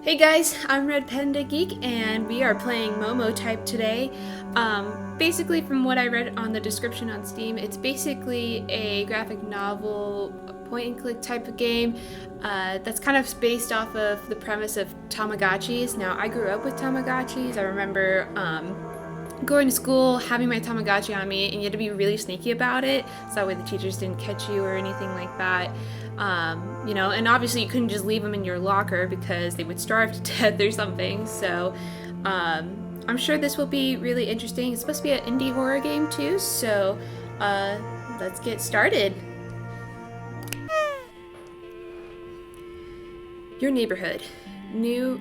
Hey guys, I'm Red Panda Geek, and we are playing Momotype today. Basically, from what I read on the description on Steam, it's basically a graphic novel, point-and-click type of game that's kind of based off of the premise of tamagotchis. Now, I grew up with tamagotchis. I remember going to school, having my tamagotchi on me, and you had to be really sneaky about it, so that way the teachers didn't catch you or anything like that. And obviously you couldn't just leave them in your locker because they would starve to death or something. So I'm sure this will be really interesting. It's supposed to be an indie horror game too, so let's get started. Your neighborhood. New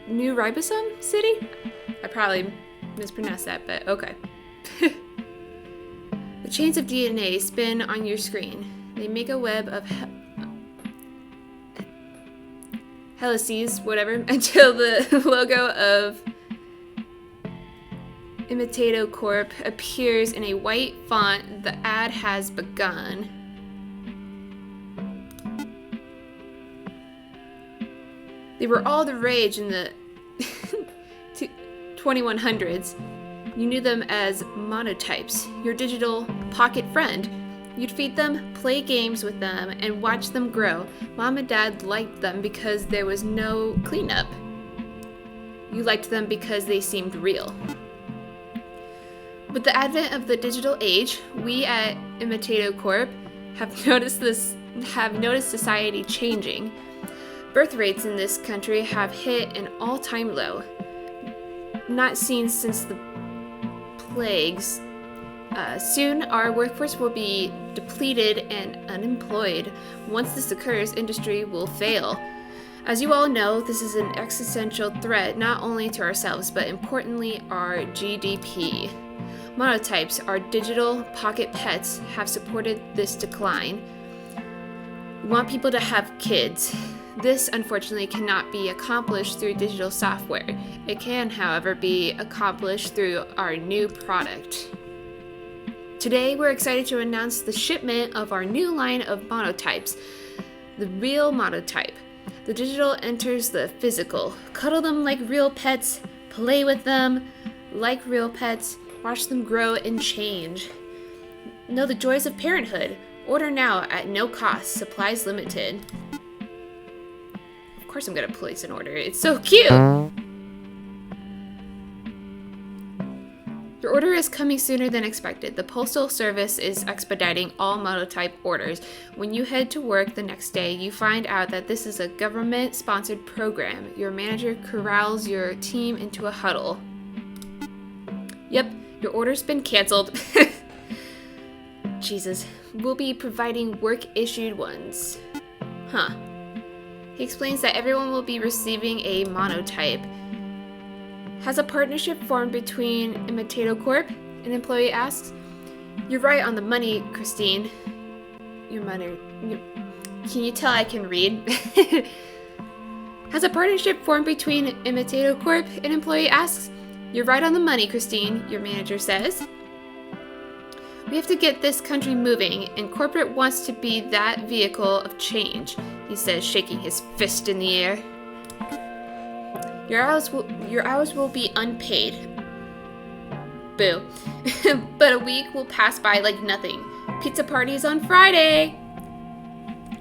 Ribosome City? I probably mispronounced that, but okay. The chains of DNA spin on your screen. They make a web of helices, whatever, until the logo of Imitato Corp appears in a white font. The ad has begun. They were all the rage in the 2100s. You knew them as monotypes, your digital pocket friend. You'd feed them, play games with them, and watch them grow. Mom and Dad liked them because there was no cleanup. You liked them because they seemed real. With the advent of the digital age, we at Imitato Corp have noticed society changing. Birth rates in this country have hit an all-time low, not seen since the plagues. Soon, our workforce will be depleted and unemployed. Once this occurs, industry will fail. As you all know, this is an existential threat not only to ourselves, but importantly, our GDP. Monotypes, our digital pocket pets, have supported this decline. We want people to have kids. This, unfortunately, cannot be accomplished through digital software. It can, however, be accomplished through our new product. Today, we're excited to announce the shipment of our new line of monotypes, the real monotype. The digital enters the physical. Cuddle them like real pets, play with them like real pets, watch them grow and change. Know the joys of parenthood. Order now at no cost, supplies limited. Of course I'm gonna place an order, it's so cute! Your order is coming sooner than expected. The Postal Service is expediting all monotype orders. When you head to work the next day, you find out that this is a government-sponsored program. Your manager corrals your team into a huddle. Yep, your order's been canceled. Jesus, we'll be providing work-issued ones. Huh. He explains that everyone will be receiving a monotype. Has a partnership formed between Imitato Corp? An employee asks. You're right on the money, Christine. Can you tell I can read? Has a partnership formed between Imitato Corp? An employee asks. You're right on the money, Christine, your manager says. We have to get this country moving, and corporate wants to be that vehicle of change, he says, shaking his fist in the air. Your hours will be unpaid. Boo. But a week will pass by like nothing. Pizza parties on Friday.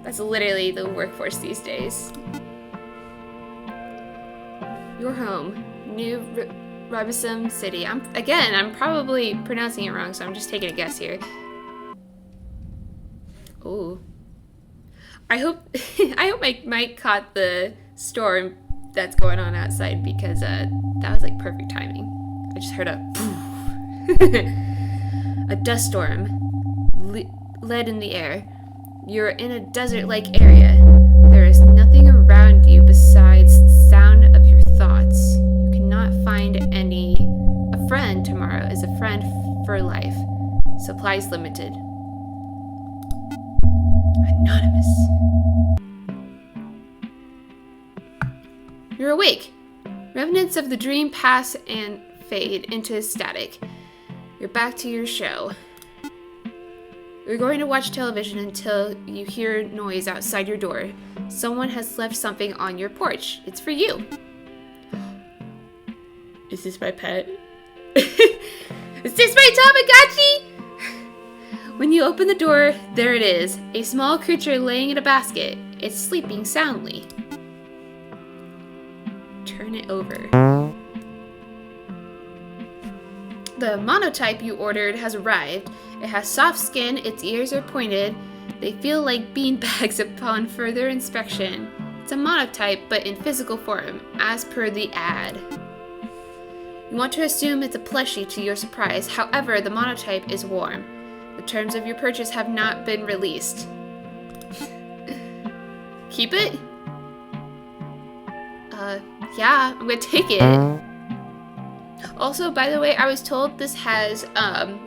That's literally the workforce these days. Your home. New Ribosome City. I'm probably pronouncing it wrong, so I'm just taking a guess here. Ooh. I hope my mic caught the storm that's going on outside, because that was like perfect timing. I just heard a a dust storm, lead in the air. You're in a desert-like area. There is nothing around you besides the sound of your thoughts. You cannot find a friend tomorrow is a friend for life. Supplies limited. Anonymous. You're awake. Remnants of the dream pass and fade into static. You're back to your show. You're going to watch television until you hear noise outside your door. Someone has left something on your porch. It's for you. Is this my pet? Is this my Tamagotchi? When you open the door, there it is. A small creature laying in a basket. It's sleeping soundly. Turn it over. The monotype you ordered has arrived. It has soft skin, its ears are pointed. They feel like beanbags upon further inspection. It's a monotype, but in physical form, as per the ad. You want to assume it's a plushie to your surprise. However, the monotype is warm. The terms of your purchase have not been released. Keep it? Yeah, I'm gonna take it. Also, by the way, I was told this has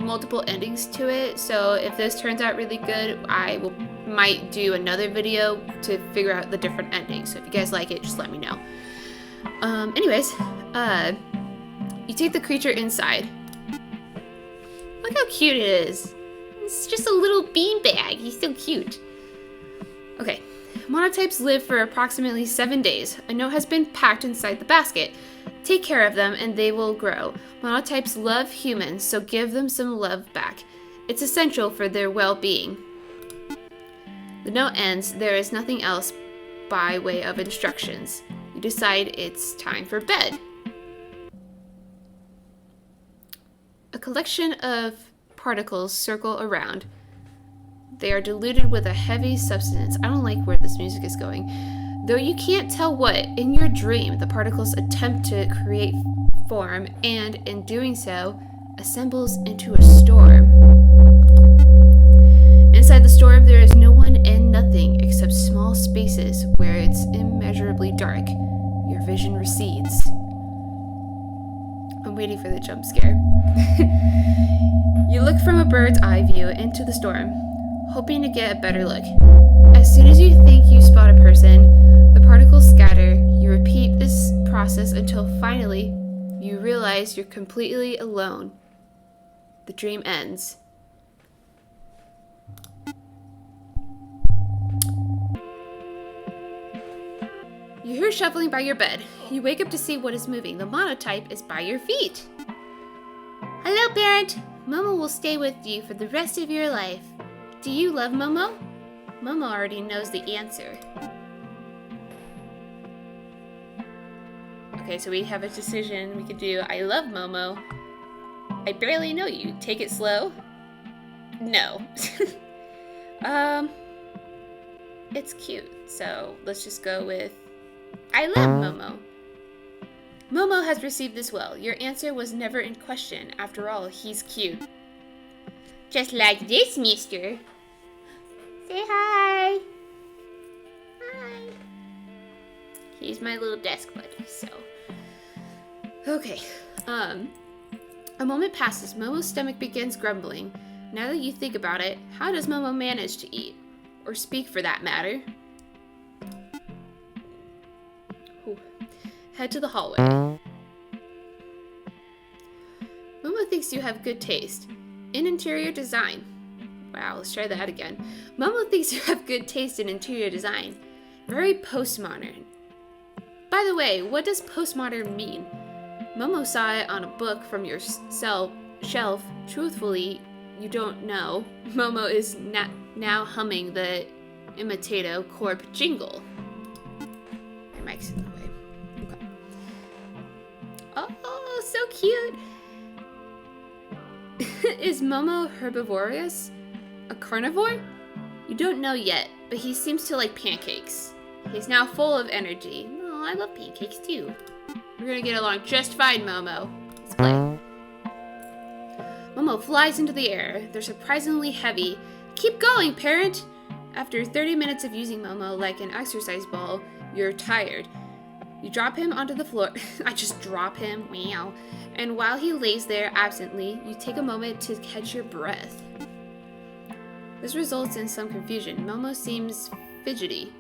multiple endings to it, so if this turns out really good, I might do another video to figure out the different endings. So if you guys like it, just let me know. Anyways, you take the creature inside. Look how cute it is. It's just a little beanbag. He's so cute. Okay. Monotypes live for approximately 7 days. A note has been packed inside the basket. Take care of them and they will grow. Monotypes love humans, so give them some love back. It's essential for their well-being. The note ends. There is nothing else by way of instructions. You decide it's time for bed. A collection of particles circle around. They are diluted with a heavy substance. I don't like where this music is going. Though you can't tell what, in your dream, the particles attempt to create form, and in doing so, assembles into a storm. Inside the storm, there is no one and nothing except small spaces where it's immeasurably dark. Your vision recedes. I'm waiting for the jump scare. You look from a bird's eye view into the storm, hoping to get a better look. As soon as you think you spot a person, the particles scatter. You repeat this process until finally you realize you're completely alone. The dream ends. You hear shuffling by your bed. You wake up to see what is moving. The monotype is by your feet. Hello, parent. Momo will stay with you for the rest of your life. Do you love Momo? Momo already knows the answer. Okay, so we have a decision. We could do, I love Momo. I barely know you. Take it slow. No. It's cute. So let's just go with, I love Momo. Momo has received this well. Your answer was never in question. After all, he's cute. Just like this, mister. Say hi. Hi. He's my little desk buddy, so. Okay. A moment passes. Momo's stomach begins grumbling. Now that you think about it, how does Momo manage to eat? Or speak for that matter? Ooh. Head to the hallway. Momo thinks you have good taste. In interior design. Wow, let's try that again. Momo thinks you have good taste in interior design. Very postmodern. By the way, what does postmodern mean? Momo saw it on a book from your shelf. Truthfully, you don't know. Momo is now humming the Imitato Corp jingle. Your mic's in the way. Okay. Oh, so cute! Is Momo herbivorous? A carnivore? You don't know yet, but he seems to like pancakes. He's now full of energy. Oh, I love pancakes too. We're gonna get along just fine, Momo. Let's play. Momo flies into the air. They're surprisingly heavy. Keep going, parent! After 30 minutes of using Momo like an exercise ball, you're tired. You drop him onto the floor. I just drop him. Meow. And while he lays there absently, you take a moment to catch your breath. This results in some confusion. Momo seems fidgety.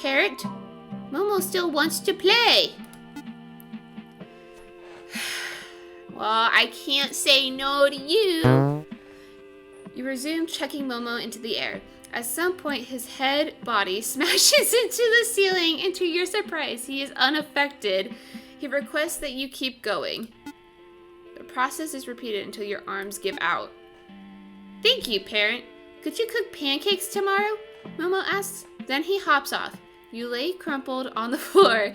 Parent? Momo still wants to play! Well, I can't say no to you. You resume chucking Momo into the air. At some point, his head body smashes into the ceiling, and to your surprise, he is unaffected. He requests that you keep going. The process is repeated until your arms give out. Thank you, parent. Could you cook pancakes tomorrow? Momo asks. Then he hops off. You lay crumpled on the floor.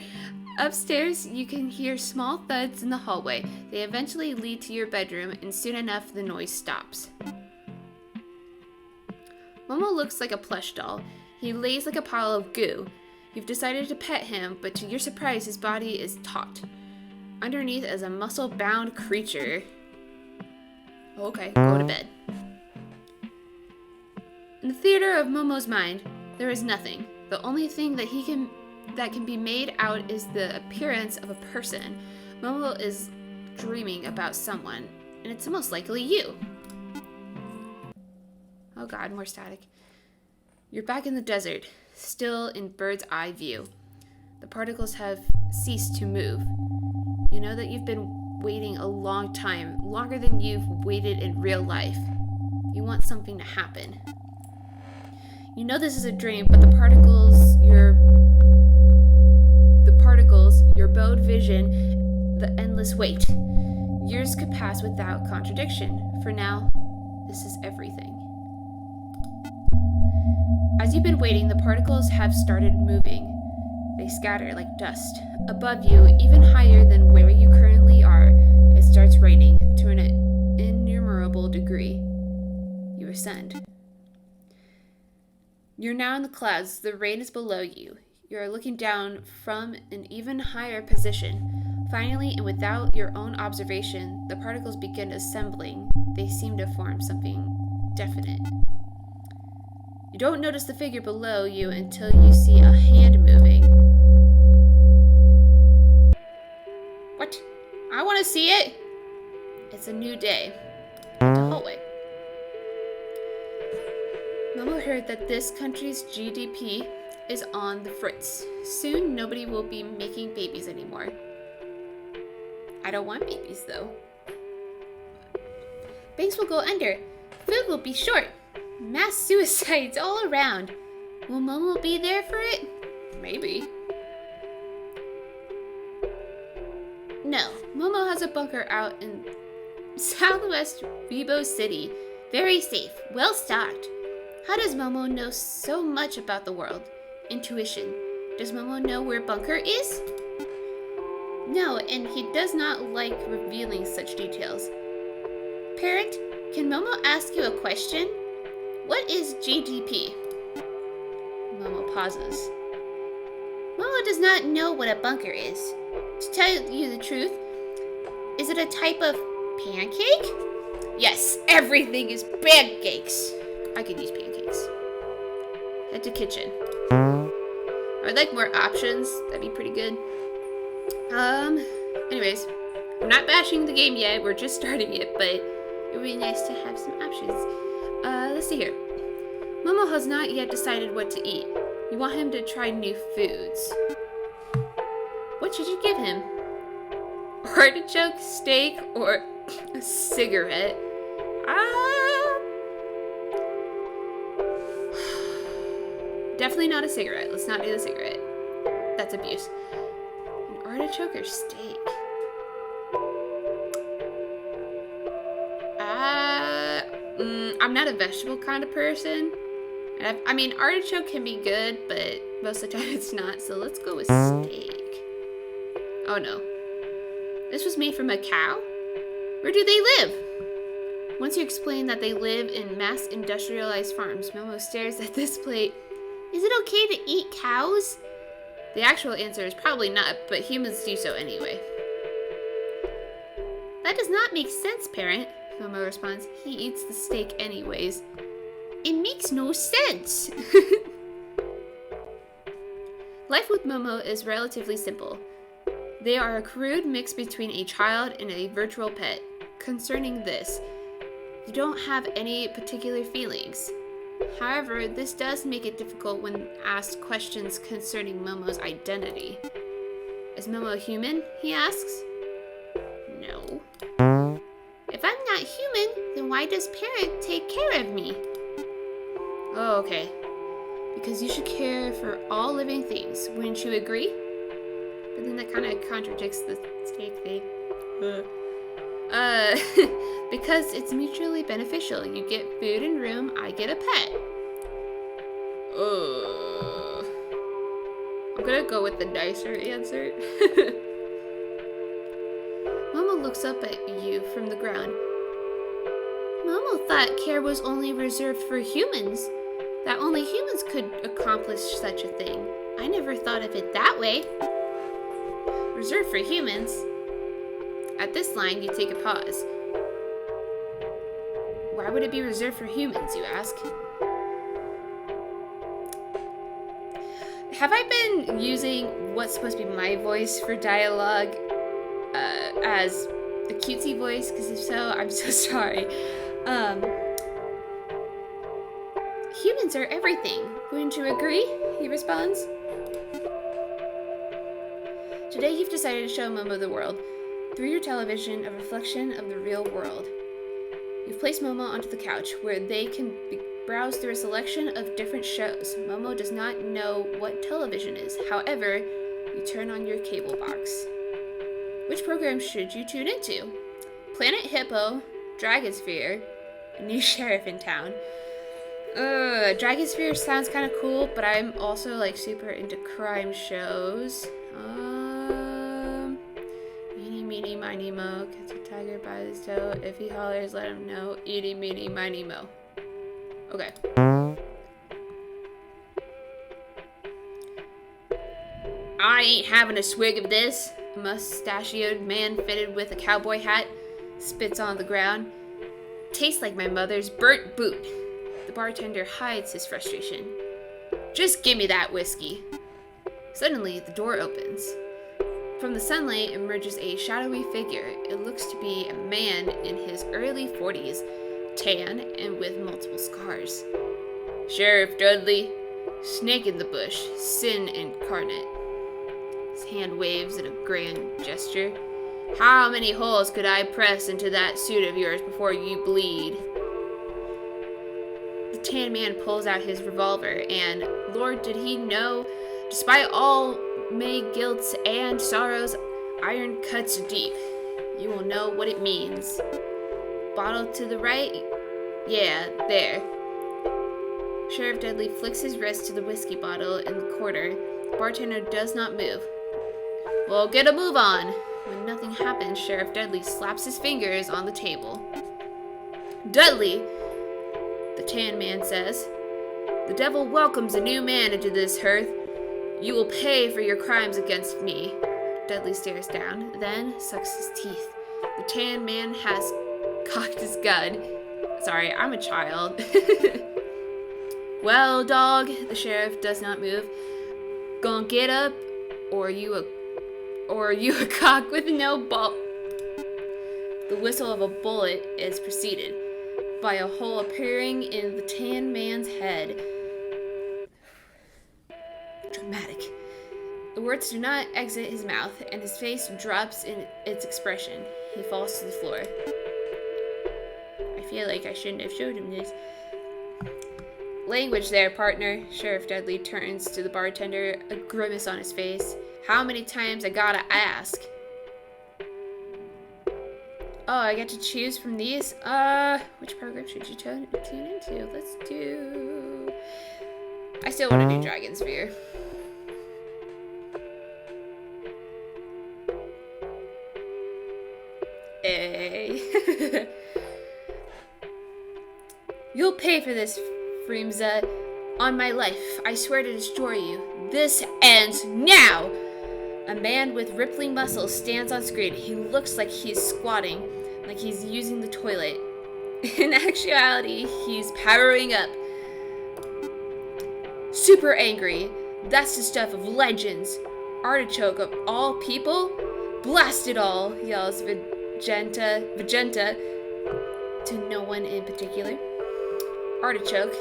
Upstairs, you can hear small thuds in the hallway. They eventually lead to your bedroom, and soon enough, the noise stops. Momo looks like a plush doll. He lays like a pile of goo. You've decided to pet him, but to your surprise, his body is taut. Underneath is a muscle-bound creature. Okay, go to bed. In the theater of Momo's mind, there is nothing. The only thing that can be made out is the appearance of a person. Momo is dreaming about someone, and it's most likely you. Oh god, more static. You're back in the desert, still in bird's eye view. The particles have ceased to move. You know that you've been waiting a long time, longer than you've waited in real life. You want something to happen. You know this is a dream, but the particles, your bowed vision, the endless wait. Years could pass without contradiction. For now, this is everything. As you've been waiting, the particles have started moving. They scatter like dust. Above you, even higher than where you currently are, it starts raining to an innumerable degree. You ascend. You're now in the clouds. The rain is below you. You are looking down from an even higher position. Finally, and without your own observation, the particles begin assembling. They seem to form something definite. You don't notice the figure below you until you see a hand moving. What? I want to see it! It's a new day. Into hallway. Momo heard that this country's GDP is on the fritz. Soon, nobody will be making babies anymore. I don't want babies, though. Banks will go under. Food will be short. Mass suicides all around. Will Momo be there for it? Maybe. No, Momo has a bunker out in southwest Rebo City. Very safe, well stocked. How does Momo know so much about the world? Intuition. Does Momo know where bunker is? No, and he does not like revealing such details. Parent, can Momo ask you a question? What is GDP? Momo pauses. Momo does not know what a bunker is. To tell you the truth, is it a type of pancake? Yes, everything is pancakes. I could use pancakes. Head to kitchen. I'd like more options. That'd be pretty good. Anyways, I'm not bashing the game yet. We're just starting it, but it would be nice to have some options. Let's see here. Momo has not yet decided what to eat. You want him to try new foods. What should you give him? Artichoke, steak, or a cigarette? Definitely not a cigarette. Let's not do the cigarette. That's abuse. An artichoke or steak? I'm not a vegetable kind of person. I mean, artichoke can be good, but most of the time it's not. So let's go with steak. Oh no. This was made from a cow? Where do they live? Once you explain that they live in mass industrialized farms, Momo stares at this plate. Is it okay to eat cows? The actual answer is probably not, but humans do so anyway. That does not make sense, parent, Momo responds. He eats the steak anyways. It makes no sense. Life with Momo is relatively simple. They are a crude mix between a child and a virtual pet. Concerning this, you don't have any particular feelings. However, this does make it difficult when asked questions concerning Momo's identity. Is Momo human? He asks. No. If I'm not human, then why does Parrot take care of me? Oh, okay. Because you should care for all living things. Wouldn't you agree? But then that kind of contradicts the steak thing. Because it's mutually beneficial. You get food and room, I get a pet. I'm gonna go with the nicer answer. Momo looks up at you from the ground. Momo thought care was only reserved for humans. That only humans could accomplish such a thing. I never thought of it that way. Reserved for humans? At this line, you take a pause. Why would it be reserved for humans, you ask? Have I been using what's supposed to be my voice for dialogue as a cutesy voice? Because if so, I'm so sorry. Humans are everything. Wouldn't you agree? He responds. Today you've decided to show Momo the world. Through your television, a reflection of the real world. You've placed Momo onto the couch, where they can browse through a selection of different shows. Momo does not know what television is. However, you turn on your cable box. Which program should you tune into? Planet Hippo, Dragonsphere, a new sheriff in town. Dragonsphere sounds kind of cool, but I'm also like super into crime shows. Eeny, meeny, miny, mo. Catch a tiger by his toe. If he hollers, let him know. Eeny, meeny, miny, mo. Okay. I ain't having a swig of this. A mustachioed man fitted with a cowboy hat spits on the ground. Tastes like my mother's burnt boot. The bartender hides his frustration. Just give me that whiskey. Suddenly, the door opens. From the sunlight emerges a shadowy figure. It looks to be a man in his early 40s, tan and with multiple scars. Sheriff Dudley, snake in the bush, sin incarnate. His hand waves in a grand gesture. How many holes could I press into that suit of yours before you bleed? The tan man pulls out his revolver, and Lord did he know, despite all may guilts and sorrows, iron cuts deep. You will know what it means. Bottle to the right? Yeah, there. Sheriff Dudley flicks his wrist to the whiskey bottle in the corner. The bartender does not move. Well, get a move on. When nothing happens, Sheriff Dudley slaps his fingers on the table. Dudley, the tan man says, the devil welcomes a new man into this hearth. You will pay for your crimes against me. Dudley stares down, then sucks his teeth. The tan man has cocked his gun. Sorry, I'm a child. Well, dog, the sheriff does not move. Gonna get up, or you a cock with no ball. The whistle of a bullet is preceded by a hole appearing in the tan man's head. Dramatic. The words do not exit his mouth, and his face drops in its expression. He falls to the floor. I feel like I shouldn't have showed him this. Language there, partner. Sheriff Dudley turns to the bartender, a grimace on his face. How many times I gotta ask? Oh, I get to choose from these? Which program should you tune into? Let's do... I still want to do Dragonsphere. Hey. You'll pay for this, Freemza. On my life, I swear to destroy you. This ends now! A man with rippling muscles stands on screen. He looks like he's squatting, like he's using the toilet. In actuality, he's powering up. Super angry. That's the stuff of legends. Artichoke of all people? Blast it all, yells Vegeta, to no one in particular. Artichoke,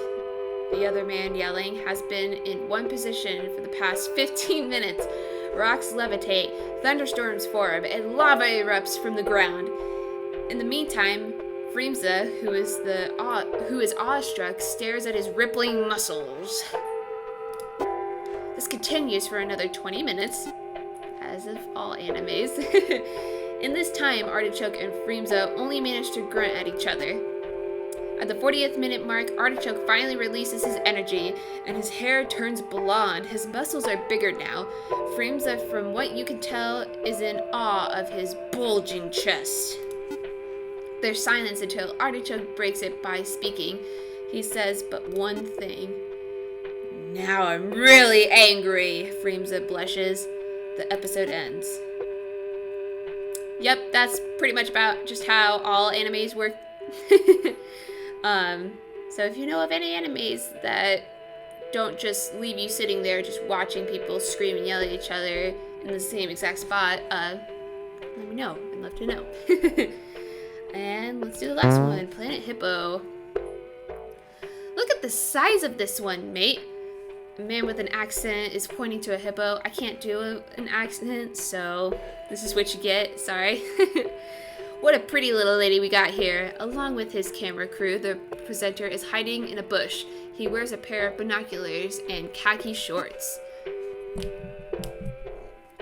the other man yelling, has been in one position for the past 15 minutes. Rocks levitate, thunderstorms form, and lava erupts from the ground. In the meantime, Friemza, who is awestruck, stares at his rippling muscles. This continues for another 20 minutes, as of all animes. In this time, Artichoke and Friemza only manage to grunt at each other. At the 40th minute mark, Artichoke finally releases his energy, and his hair turns blonde. His muscles are bigger now. Friemza, from what you can tell, is in awe of his bulging chest. There's silence until Artichoke breaks it by speaking. He says but one thing. "Now I'm really angry," Friemza blushes. The episode ends. Yep, that's pretty much about just how all animes work. So if you know of any animes that don't just leave you sitting there just watching people scream and yell at each other in the same exact spot, let me know. I'd love to know. And let's do the last one, Planet Hippo. Look at the size of this one, mate. A man with an accent is pointing to a hippo. I can't do an accent, so this is what you get. Sorry. What a pretty little lady we got here. Along with his camera crew, the presenter is hiding in a bush. He wears a pair of binoculars and khaki shorts.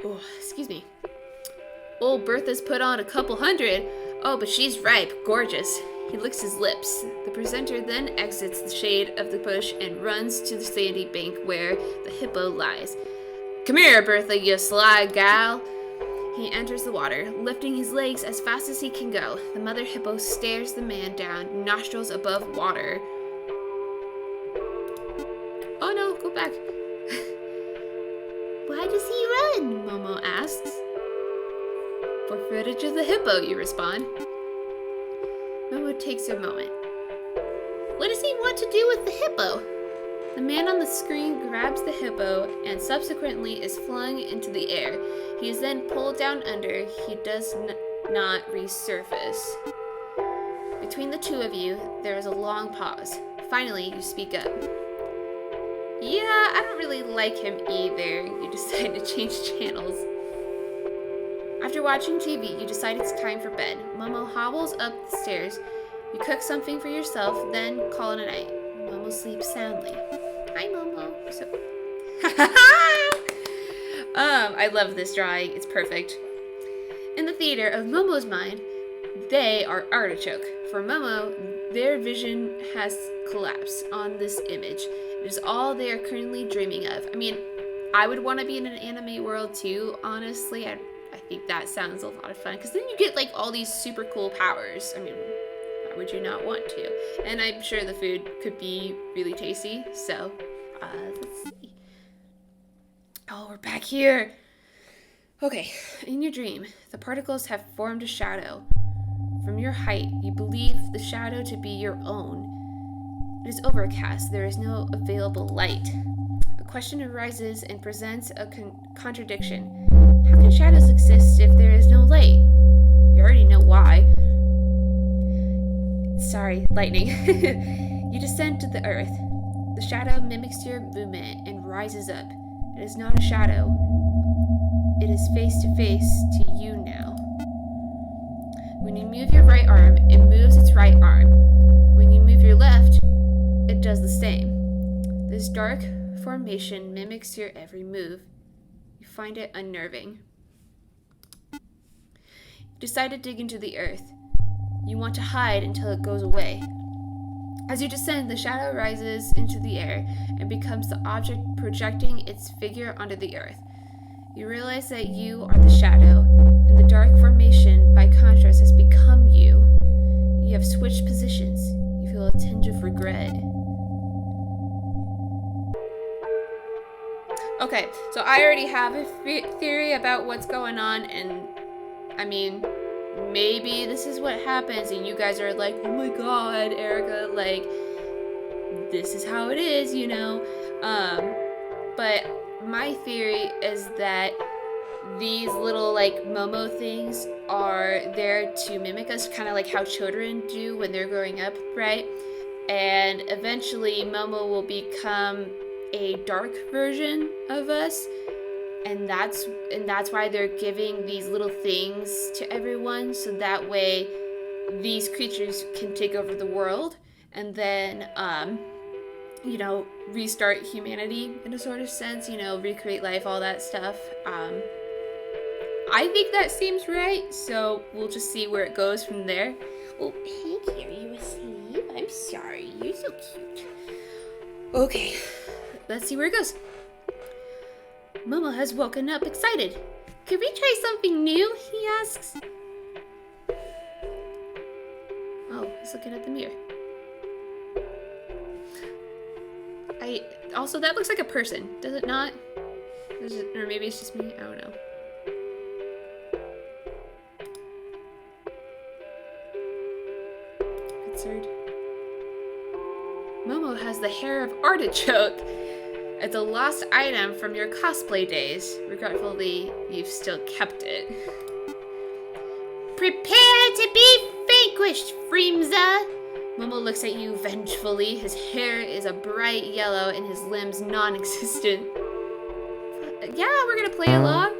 Oh, excuse me. Old Bertha's put on a couple hundred. Oh, but she's ripe, gorgeous. He licks his lips. The presenter then exits the shade of the bush and runs to the sandy bank where the hippo lies. "Come here, Bertha, you sly gal." He enters the water, lifting his legs as fast as he can go. The mother hippo stares the man down, nostrils above water. Oh no, go back. "Why does he run?" Momo asks. "For footage of the hippo," you respond. Momo takes a moment. "What does he want to do with the hippo?" The man on the screen grabs the hippo and subsequently is flung into the air. He is then pulled down under. He does not resurface. Between the two of you, there is a long pause. Finally, you speak up. "Yeah, I don't really like him either." You decide to change channels. After watching TV, you decide it's time for bed. Momo hobbles up the stairs. You cook something for yourself, then call it a night. Momo sleeps soundly. Hi, Momo. I love this drawing. It's perfect. In the theater of Momo's mind, they are Artichoke. For Momo, their vision has collapsed on this image. It is all they are currently dreaming of. I mean, I would want to be in an anime world too, honestly. I think that sounds a lot of fun, because then you get like all these super cool powers. I mean, why would you not want to? And I'm sure the food could be really tasty, so let's see. Oh, we're back here. Okay, in your dream, the particles have formed a shadow. From your height, you believe the shadow to be your own. It is overcast. There is no available light. A question arises and presents a contradiction. How can shadows exist if there is no light? You already know why. Sorry, lightning. You descend to the earth. The shadow mimics your movement and rises up. It is not a shadow. It is face to face to you now. When you move your right arm, it moves its right arm. When you move your left, it does the same. This dark formation mimics your every move. You find it unnerving. You decide to dig into the earth. You want to hide until it goes away. As you descend, the shadow rises into the air and becomes the object projecting its figure onto the earth. You realize that you are the shadow, and the dark formation, by contrast, has become you. You have switched positions. You feel a tinge of regret. Okay, so I already have a theory about what's going on, and I mean, maybe this is what happens, and you guys are like, oh my god, Erica, like, this is how it is, you know? But my theory is that these little, like, Momo things are there to mimic us, kind of like how children do when they're growing up, right? And eventually, Momo will become a dark version of us, and that's why they're giving these little things to everyone, so that way these creatures can take over the world and then, restart humanity in a sort of sense, recreate life, all that stuff. I think that seems right, so we'll just see where it goes from there. Oh, hey, are you asleep? I'm sorry, you're so cute. Okay, let's see where it goes. Momo has woken up excited. Could we try something new? He asks. Oh, he's looking at the mirror. Also, that looks like a person. Does it not? Or maybe it's just me? I don't know. Absurd. Momo has the hair of Artichoke. It's a lost item from your cosplay days. Regretfully, you've still kept it. Prepare to be vanquished, Freemza! Momo looks at you vengefully. His hair is a bright yellow and his limbs non-existent. Yeah, we're gonna play along.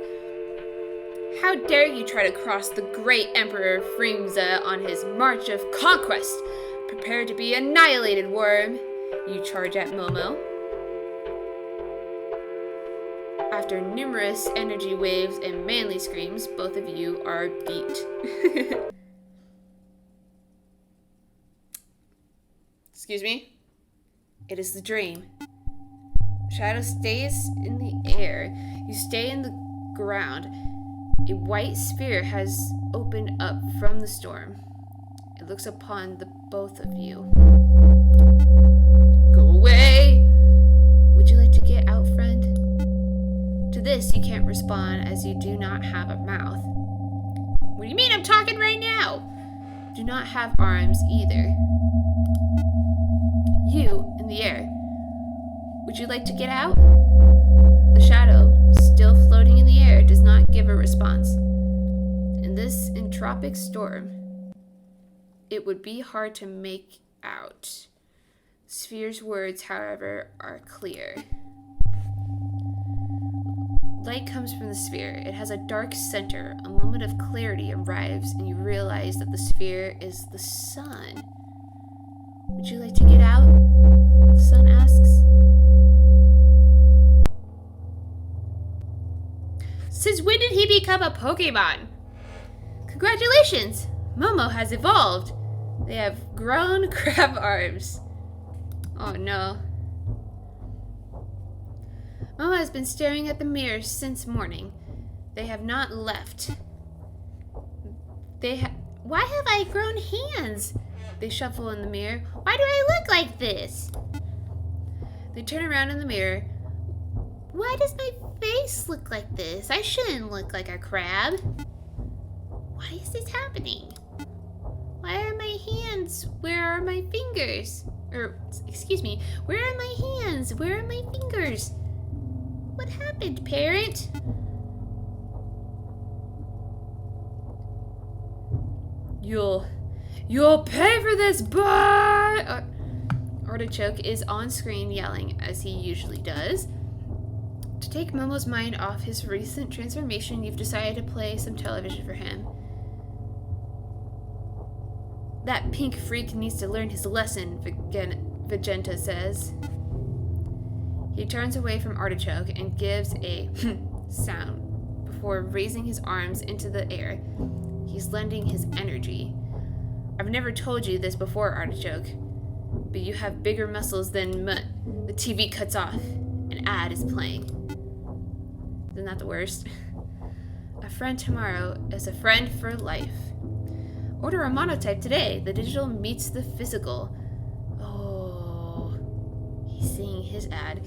How dare you try to cross the great Emperor Freemza on his march of conquest? Prepare to be annihilated, worm. You charge at Momo. After numerous energy waves and manly screams, both of you are beat. Excuse me? It is the dream. Shadow stays in the air. You stay in the ground. A white sphere has opened up from the storm. It looks upon the both of you. Go away! Would you like to get out, friend? To this, you can't respond as you do not have a mouth. What do you mean? I'm talking right now! Do not have arms either. You, in the air. Would you like to get out? The shadow, still floating in the air, does not give a response. In this entropic storm, it would be hard to make out. Sphere's words, however, are clear. Light comes from the sphere. It has a dark center. A moment of clarity arrives, and you realize that the sphere is the sun. Would you like to get out? The sun asks. Since when did he become a Pokemon? Congratulations! Momo has evolved. They have grown crab arms. Oh no. Momo has been staring at the mirror since morning. They have not left. Why have I grown hands? They shuffle in the mirror. Why do I look like this? They turn around in the mirror. Why does my face look like this? I shouldn't look like a crab. Why is this happening? Why are my hands? Where are my fingers? Excuse me, where are my hands? Where are my fingers? What happened, parent? You'll pay for this, boy! Artichoke is on screen yelling, as he usually does. To take Momo's mind off his recent transformation, you've decided to play some television for him. That pink freak needs to learn his lesson, Vegeta says. He turns away from Artichoke and gives a sound before raising his arms into the air. He's lending his energy. I've never told you this before, Artichoke, but you have bigger muscles than The TV cuts off. An ad is playing. Isn't that the worst? A friend tomorrow is a friend for life. Order a Momotype today. The digital meets the physical. Oh, he's seeing his ad.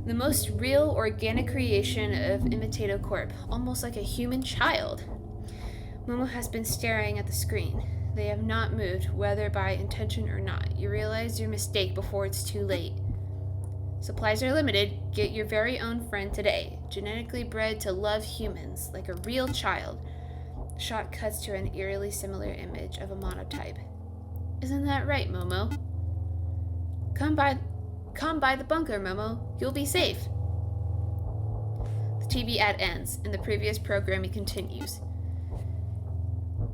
The most real organic creation of Imitato Corp, almost like a human child. Momo has been staring at the screen. They have not moved, whether by intention or not. You realize your mistake before it's too late. Supplies are limited. Get your very own friend today. Genetically bred to love humans, like a real child. The shot cuts to an eerily similar image of a Momotype. Isn't that right, Momo? Come by the bunker, Momo. You'll be safe. The TV ad ends, and the previous programming continues.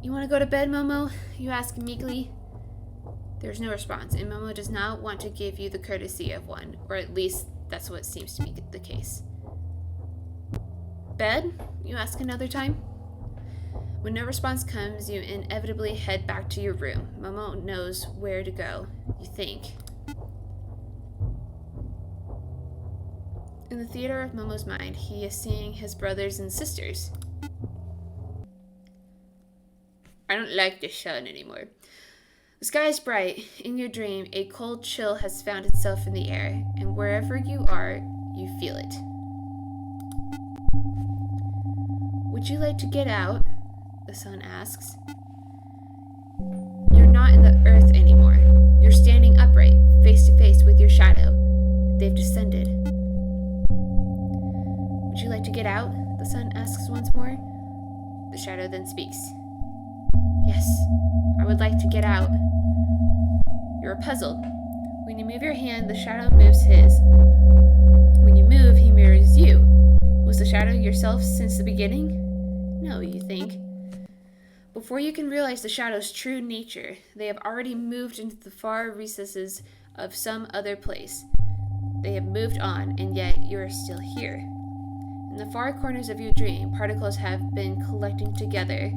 You want to go to bed, Momo? You ask meekly. There's no response, and Momo does not want to give you the courtesy of one, or at least that's what seems to be the case. Bed? You ask another time. When no response comes, you inevitably head back to your room. Momo knows where to go, you think. In the theater of Momo's mind, he is seeing his brothers and sisters. I don't like the sun anymore. The sky is bright. In your dream, a cold chill has found itself in the air, and wherever you are, you feel it. Would you like to get out? The sun asks. You're not in the earth anymore. You're standing upright, face to face with your shadow. They've descended. Would you like to get out? The sun asks once more. The shadow then speaks. Yes, I would like to get out. You're puzzled. When you move your hand, the shadow moves his. When you move, he mirrors you. Was the shadow yourself since the beginning? No, you think. Before you can realize the shadow's true nature, they have already moved into the far recesses of some other place. They have moved on, and yet you are still here. In the far corners of your dream, particles have been collecting together.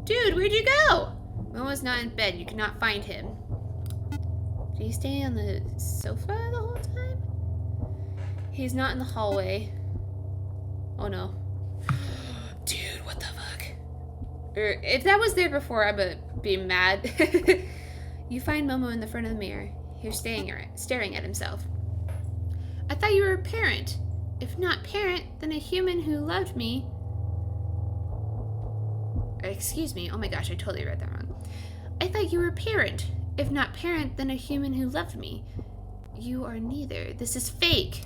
Dude, where'd you go? Momo's not in bed. You cannot find him. Did he stay on the sofa the whole time? He's not in the hallway. Oh no. Dude, what the fuck? If that was there before, I would be mad. You find Momo in the front of the mirror. He's staring at himself. I thought you were a parent. If not parent, then a human who loved me. Excuse me. Oh my gosh, I totally read that wrong. I thought you were a parent. If not parent, then a human who loved me. You are neither. This is fake.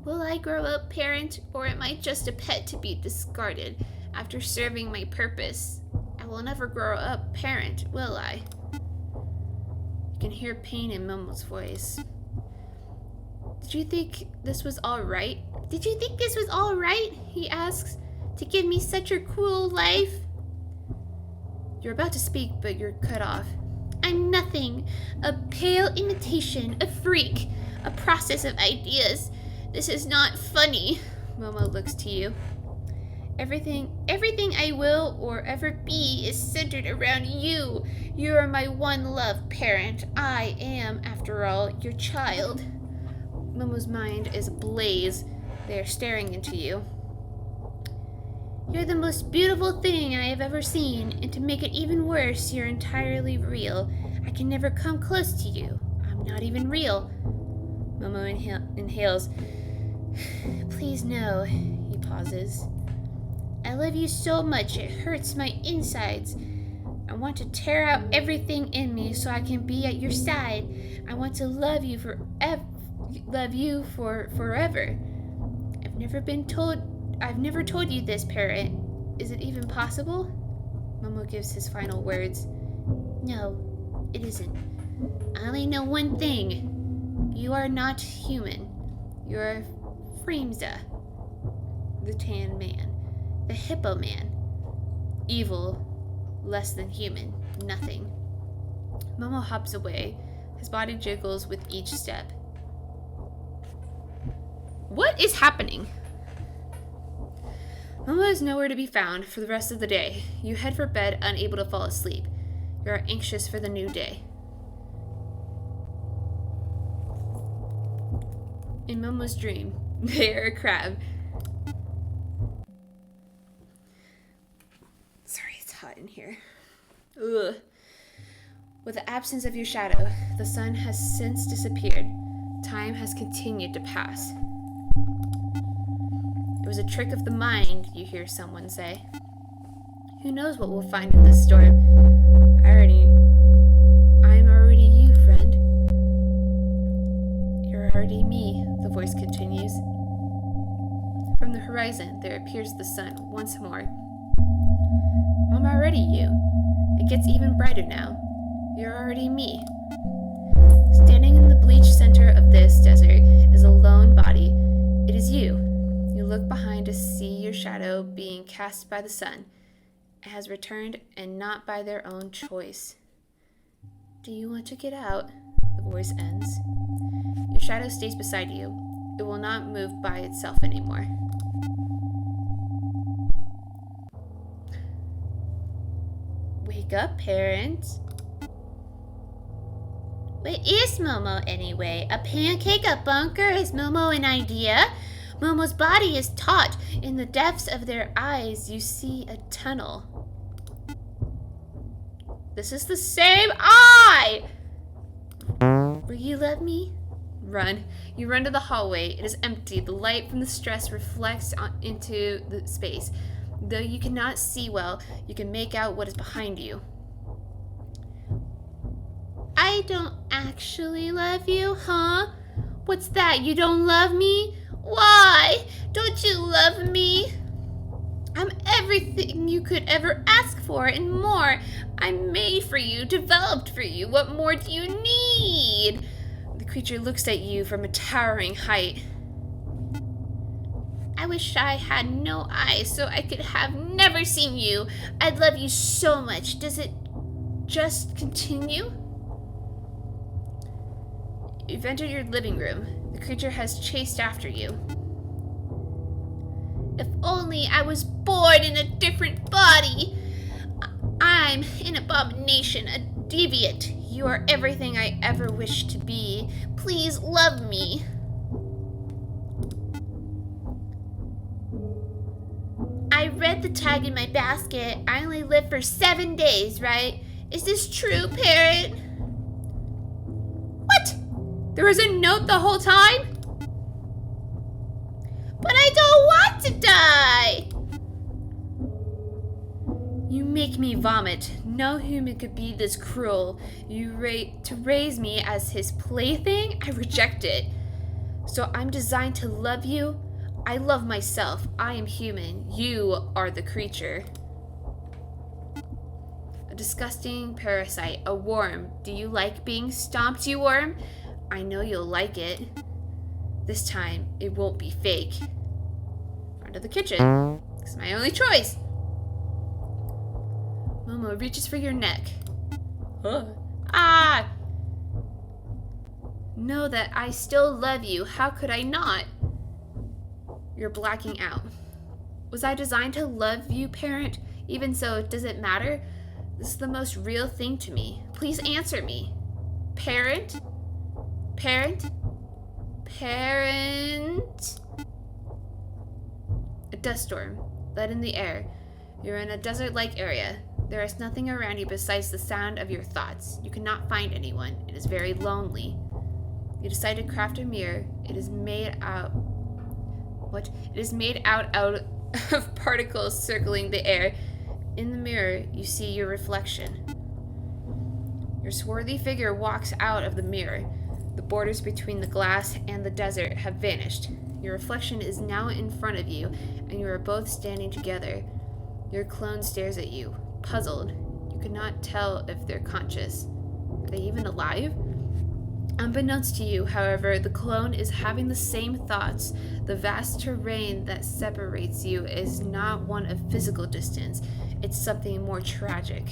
Will I grow up parent, or am I just a pet to be discarded after serving my purpose? I will never grow up parent, will I? You can hear pain in Momo's voice. Did you think this was all right? Did you think this was all right? He asks. To give me such a cruel life? You're about to speak, but you're cut off. I'm nothing. A pale imitation, a freak, a process of ideas. This is not funny. Momo looks to you. Everything I will or ever be is centered around you. You are my one love, parent. I am, after all, your child. Momo's mind is ablaze. They are staring into you. You're the most beautiful thing I have ever seen, and to make it even worse, you're entirely real. I can never come close to you. I'm not even real. Momo inhales. Please no. He pauses. I love you so much it hurts my insides. I want to tear out everything in me so I can be at your side. I want to love you for forever. I've never told you this, parent. Is it even possible? Momo gives his final words. No, it isn't. I only know one thing. You are not human. You're Freemza, the tan man, the hippo man. Evil, less than human, nothing. Momo hops away. His body jiggles with each step. What is happening? Momo is nowhere to be found for the rest of the day. You head for bed, unable to fall asleep. You are anxious for the new day. In Momo's dream, they are a crab. Sorry, it's hot in here. Ugh. With the absence of your shadow, the sun has since disappeared. Time has continued to pass. It was a trick of the mind, you hear someone say. Who knows what we'll find in this storm? I'm already you, friend. You're already me, the voice continues. From the horizon, there appears the sun once more. I'm already you. It gets even brighter now. You're already me. Standing in the bleached center of this desert is a lone body. to see your shadow being cast by the sun. It has returned, and not by their own choice. Do you want to get out? The voice ends. Your shadow stays beside you. It will not move by itself anymore. Wake up, parent. What is Momo anyway? A pancake, a bunker? Is Momo an idea? Momo's body is taut. In the depths of their eyes, you see a tunnel. This is the same eye! Will you love me? Run. You run to the hallway. It is empty. The light from the stress reflects into the space. Though you cannot see well, you can make out what is behind you. I don't actually love you, huh? What's that? You don't love me? Why? Don't you love me? I'm everything you could ever ask for and more. I'm made for you, developed for you. What more do you need? The creature looks at you from a towering height. I wish I had no eyes so I could have never seen you. I'd love you so much. Does it just continue? You've entered your living room. The creature has chased after you. If only I was born in a different body. I'm an abomination, a deviant. You are everything I ever wished to be. Please love me. I read the tag in my basket. I only live for 7 days, right? Is this true, parent? What? There was a note the whole time? But I don't want to die! You make me vomit. No human could be this cruel. To raise me as his plaything? I reject it. So I'm designed to love you? I love myself. I am human. You are the creature. A disgusting parasite. A worm. Do you like being stomped, you worm? I know you'll like it. This time, it won't be fake. Run to the kitchen. It's my only choice. Momo reaches for your neck. Huh. Ah! Know that I still love you. How could I not? You're blacking out. Was I designed to love you, parent? Even so, does it matter? This is the most real thing to me. Please answer me. Parent? Parent? Parent? A dust storm, lead in the air. You're in a desert-like area. There is nothing around you besides the sound of your thoughts. You cannot find anyone. It is very lonely. You decide to craft a mirror. It is made out... What? It is made out of particles circling the air. In the mirror, you see your reflection. Your swarthy figure walks out of the mirror. The borders between the glass and the desert have vanished. Your reflection is now in front of you, and you are both standing together. Your clone stares at you, puzzled. You cannot tell if they're conscious. Are they even alive? Unbeknownst to you, however, the clone is having the same thoughts. The vast terrain that separates you is not one of physical distance. It's something more tragic.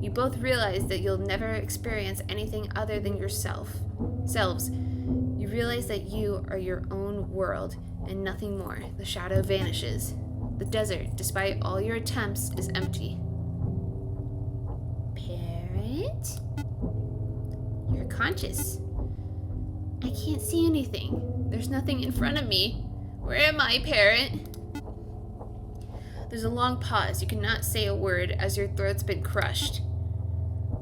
You both realize that you'll never experience anything other than selves. You realize that you are your own world and nothing more. The shadow vanishes. The desert, despite all your attempts, is empty. Parent? You're conscious. I can't see anything. There's nothing in front of me. Where am I, parent? There's a long pause. You cannot say a word as your throat's been crushed.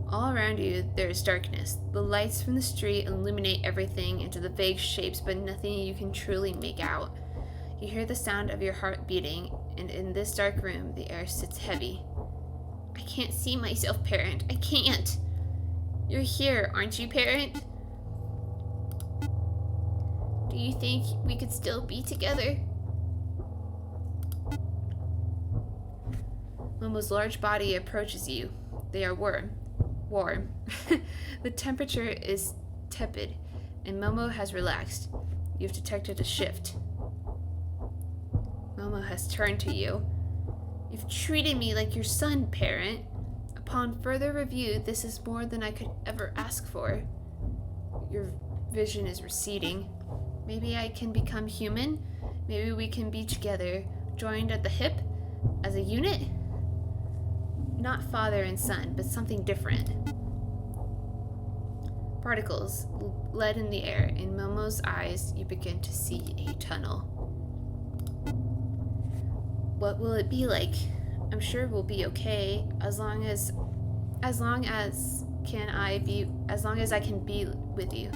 All around you, there is darkness. The lights from the street illuminate everything into the vague shapes, but nothing you can truly make out. You hear the sound of your heart beating, and in this dark room, the air sits heavy. I can't see myself, parent. I can't. You're here, aren't you, parent? Do you think we could still be together? Momo's large body approaches you. They are warm. The temperature is tepid, and Momo has relaxed. You've detected a shift. Momo has turned to you. You've treated me like your son, parent. Upon further review, this is more than I could ever ask for. Your vision is receding. Maybe I can become human? Maybe we can be together, joined at the hip, as a unit? Not father and son, but something different. Particles lead in the air. In Momo's eyes, you begin to see a tunnel. What will it be like? I'm sure we'll be okay, as long as I can be with you.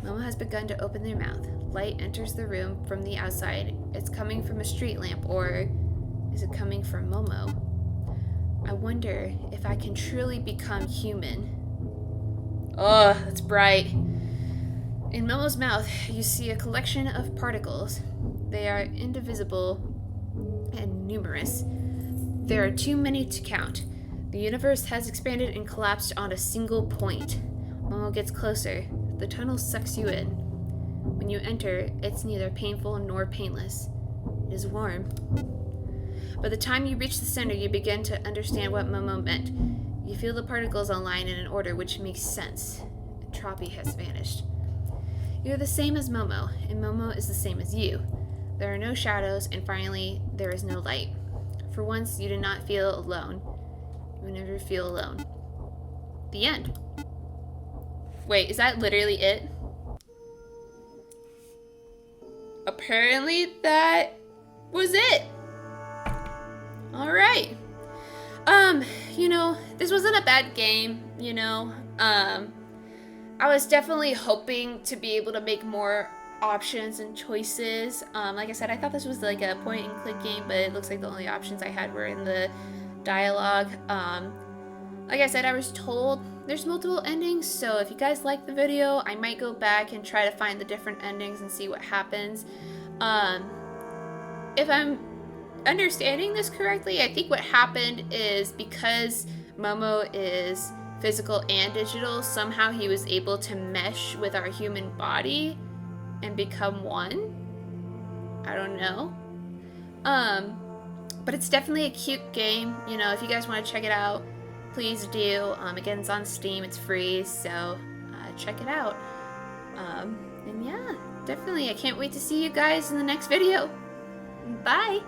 Momo has begun to open their mouth. Light enters the room from the outside. It's coming from a street lamp, or is it coming from Momo? I wonder if I can truly become human. Oh, that's bright. In Momo's mouth, you see a collection of particles. They are indivisible and numerous. There are too many to count. The universe has expanded and collapsed on a single point. Momo gets closer. The tunnel sucks you in. When you enter, it's neither painful nor painless. It is warm. By the time you reach the center, you begin to understand what Momo meant. You feel the particles align in an order which makes sense. Entropy has vanished. You're the same as Momo, and Momo is the same as you. There are no shadows, and finally, there is no light. For once, you do not feel alone. You will never feel alone. The end. Wait, is that literally it? Apparently, that was it. All right. This wasn't a bad game, I was definitely hoping to be able to make more options and choices. Like I said, I thought this was like a point and click game, but it looks like the only options I had were in the dialogue. Like I said, I was told there's multiple endings, so if you guys like the video, I might go back and try to find the different endings and see what happens. If I'm understanding this correctly, I think what happened is because Momo is physical and digital, somehow he was able to mesh with our human body and become one. I don't know. But it's definitely a cute game. If you guys want to check it out, please do. Again, it's on Steam, it's free, so check it out. And yeah, definitely, I can't wait to see you guys in the next video. Bye!